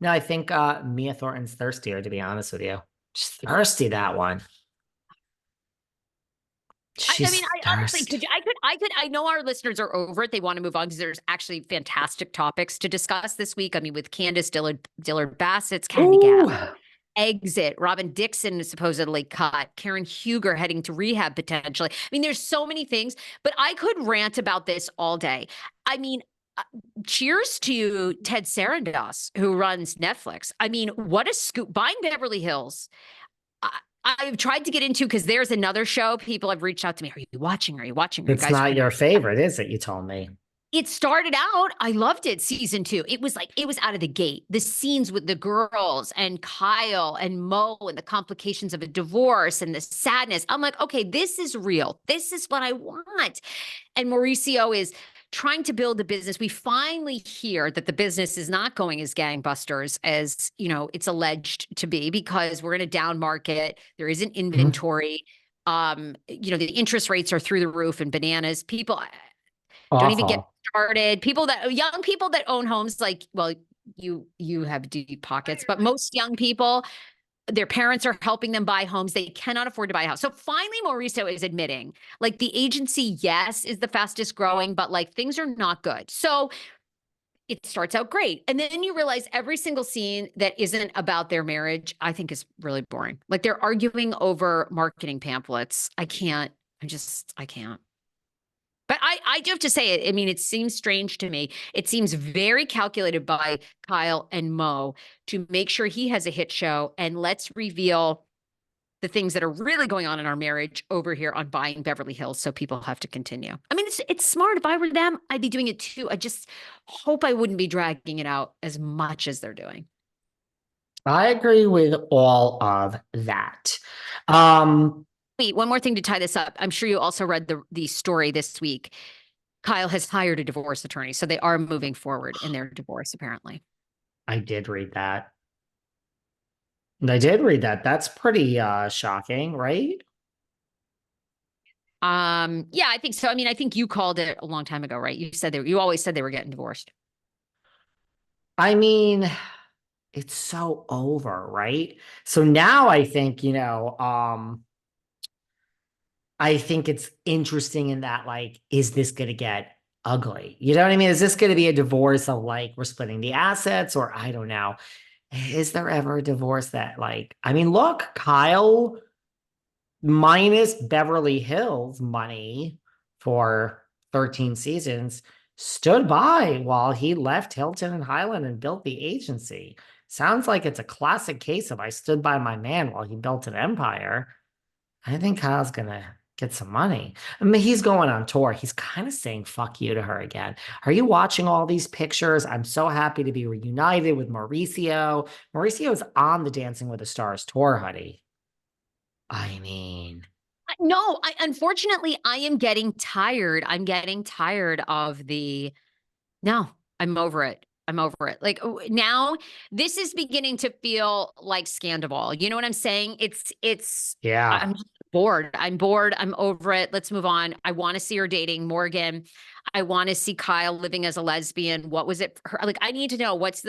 No, I think Mia Thornton's thirstier, to be honest with you. She's thirsty, that one. I mean, She's I honestly thirsty. I know our listeners are over it. They want to move on because there's actually fantastic topics to discuss this week. I mean, with Dillard Bassett's Candy Ooh. Gap exit, Robin Dixon is supposedly cut, Karen Huger heading to rehab potentially. I mean, there's so many things, but I could rant about this all day. I mean, uh, cheers to Ted Sarandos, who runs Netflix. I mean, what a scoop. Buying Beverly Hills. I, I've tried to get into because there's another show. People have reached out to me. Are you watching? Are you watching? Are you It's guys not going to? your favorite, is it? You told me. It started out, I loved it, season two. It was like, it was out of the gate. The scenes with the girls and Kyle and Mo and the complications of a divorce and the sadness. I'm like, okay, this is real. This is what I want. And Mauricio is trying to build a business. We finally hear that the business is not going as gangbusters as, it's alleged to be because we're in a down market. There isn't Mhm. inventory. The interest rates are through the roof and bananas. People don't even get Awful. started. Young people that own homes, like, well, you have deep pockets, but most young people, their parents are helping them buy homes. They cannot afford to buy a house. So finally, Mauricio is admitting, like, the agency, yes, is the fastest growing, but like things are not good. So it starts out great. And then you realize every single scene that isn't about their marriage, I think is really boring. Like they're arguing over marketing pamphlets. I can't. But I do have to say it. I mean, it seems strange to me. It seems very calculated by Kyle and Mo to make sure he has a hit show. And let's reveal the things that are really going on in our marriage over here on Buying Beverly Hills, so people have to continue. I mean, it's smart. If I were them, I'd be doing it too. I just hope I wouldn't be dragging it out as much as they're doing. I agree with all of that. Um, Wait, one more thing to tie this up. I'm sure you also read the story this week. Kyle has hired a divorce attorney, so they are moving forward in their divorce, apparently. I did read that. I did read that. That's pretty shocking, right? Yeah, I think so. I mean, I think you called it a long time ago, right? You always said they were getting divorced. I mean, it's so over, right? So now I think, I think it's interesting in that, like, is this going to get ugly? You know what I mean? Is this going to be a divorce of like we're splitting the assets, or I don't know. Is there ever a divorce that, like, I mean, look, Kyle minus Beverly Hills money for 13 seasons stood by while he left Hilton and Highland and built the agency. Sounds like it's a classic case of I stood by my man while he built an empire. I think Kyle's gonna get some money. I mean, he's going on tour. He's kind of saying fuck you to her again. Are you watching all these pictures? I'm so happy to be reunited with Mauricio. Mauricio's on the Dancing with the Stars tour, honey. I mean, No, unfortunately I am getting tired. I'm getting tired of the no, I'm over it. I'm over it. Like now, this is beginning to feel like Scandival. You know what I'm saying? I'm yeah. just bored. I'm bored. I'm over it. Let's move on. I want to see her dating Morgan. I want to see Kyle living as a lesbian. What was it for her? Like, I need to know what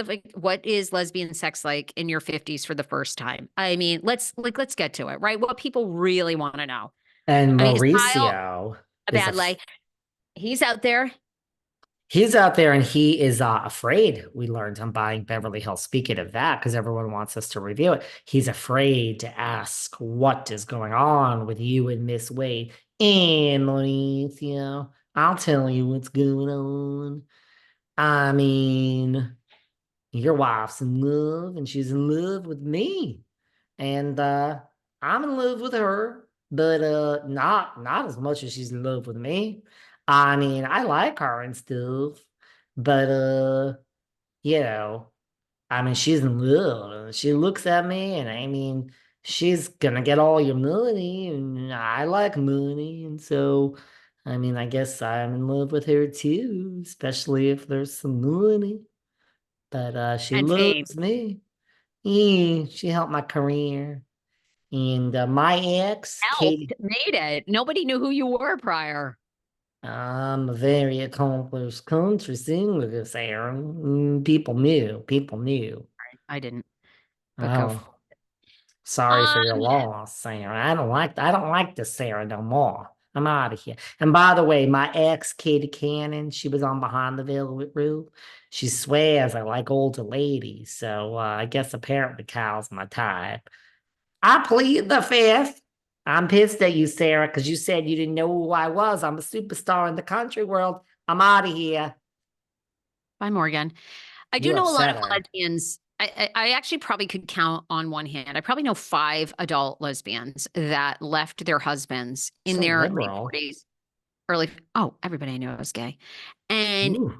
is lesbian sex like in your 50s for the first time? I mean, let's get to it, right? What people really want to know. And I mean, is Kyle Mauricio a is a bad leg? He's out there. he's out there and he is afraid. We learned on Buying Beverly Hills. Speaking of that, because everyone wants us to review it, he's afraid to ask what is going on with you and Miss Wade. And Mauricio, I'll tell you what's going on. I mean, your wife's in love and she's in love with me. And I'm in love with her, but not as much as she's in love with me. I mean, I like her and stuff, but you know, I mean, she's in love. She looks at me, and I mean, she's gonna get all your money, and I like money, and so, I mean, I guess I'm in love with her too, especially if there's some money. But she And fame. loves me. Yeah, she helped my career. And my ex, Helped, Katie, made it. Nobody knew who you were prior. I'm a very accomplished country singer, Sarah. People knew. People knew. I didn't, but go. Oh, sorry for your Um, loss, Sarah. I don't like the Sarah no more. I'm out of here. And by the way, my ex, Katie Cannon, she was on Behind the Velvet Roof. She swears I like older ladies, so I guess apparently Kyle's my type. I plead the fifth. I'm pissed at you, Sarah, because you said you didn't know who I was. I'm a superstar in the country world. I'm out of here. bye, Morgan. I do You know a lot upset of her. lesbians. I actually probably could count on one hand. I probably know 5 adult lesbians that left their husbands in So their late liberal. 40s, early. Oh, everybody I know is gay, and Ooh,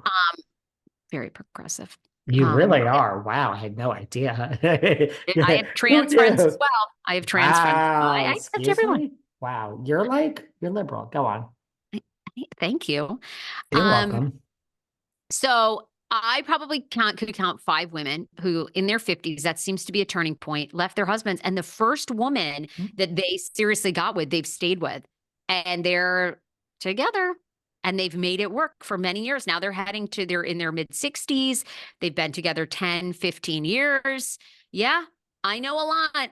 very progressive. you Um, really are. Wow, I had no idea. I have Who trans friends as knew? well. I have trans friends. Wow, I accept excuse everyone. me. Wow, you're liberal. Go on. Thank you. You're Um, welcome. so I probably could count 5 women who in their 50s, that seems to be a turning point, left their husbands. And the first woman that they seriously got with, they've stayed with. And they're together and they've made it work for many years. Now they're in their mid 60s. They've been together 10, 15 years. Yeah, I know a lot.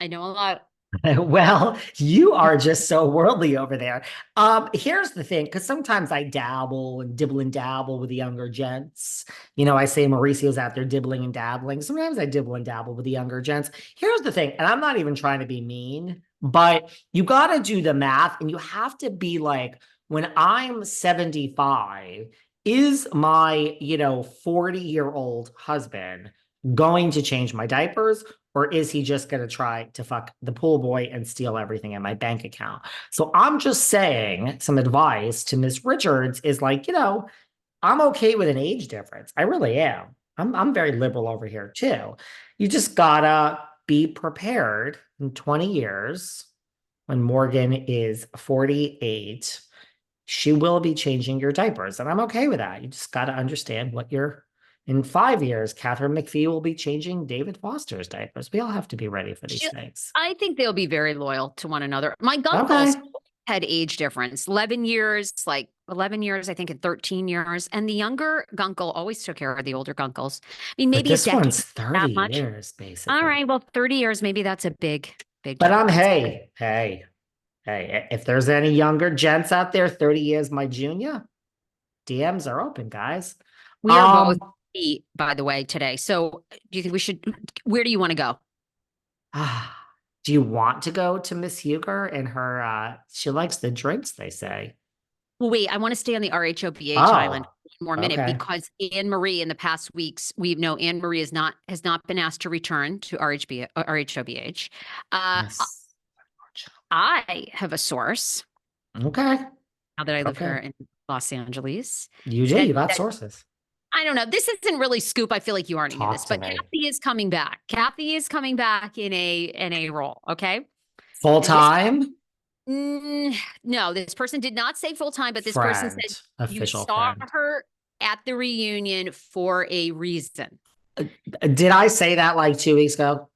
I know a lot. Well, you are just so worldly over there. Here's the thing, because sometimes I dabble and dibble and dabble with the younger gents. I say Mauricio's out there dibbling and dabbling. Sometimes I dibble and dabble with the younger gents. Here's the thing, and I'm not even trying to be mean, but you got to do the math, and you have to be like, when I'm 75, is my, 40-year-old husband going to change my diapers? Or is he just going to try to fuck the pool boy and steal everything in my bank account? So I'm just saying some advice to Miss Richards is like, I'm okay with an age difference. I really am. I'm very liberal over here too. You just gotta be prepared in 20 years when Morgan is 48. She will be changing your diapers, and I'm okay with that. You just gotta understand what you're in 5 years, Catherine McPhee will be changing David Foster's diapers. We all have to be ready for these things. I think they'll be very loyal to one another. My Okay. gunkles had age difference, 11 years, like 11 years, I think, and 13 years. And the younger gunkle always took care of the older gunkles. I mean, But maybe a this decade, one's 30 that much. years, All basically. right, well, 30 years, maybe that's a big But difference. hey, if there's any younger gents out there, 30 years my junior, DMs are open, guys. We are both, Um, by the way, today. So do you think where do you want to go? do you want to go to Miss Huger and her she likes the drinks, they say. Well, wait, I want to stay on the RHOBH island Oh, one more minute okay. because Anne Marie in the past weeks, we know Anne Marie has not been asked to return to RHOBH. Uh, Yes. I have a source Okay. now that I live Okay. here in Los Angeles. You do, That you got that sources. I don't know. This isn't really scoop. I feel like you already knew Talk this, to but me. Kathy is coming back. Kathy is coming back in a role. Okay, Full and this time? no, this person did not say full time, but this person Friend, said you official saw friend. her at the reunion for a reason. Did I say that like 2 weeks ago?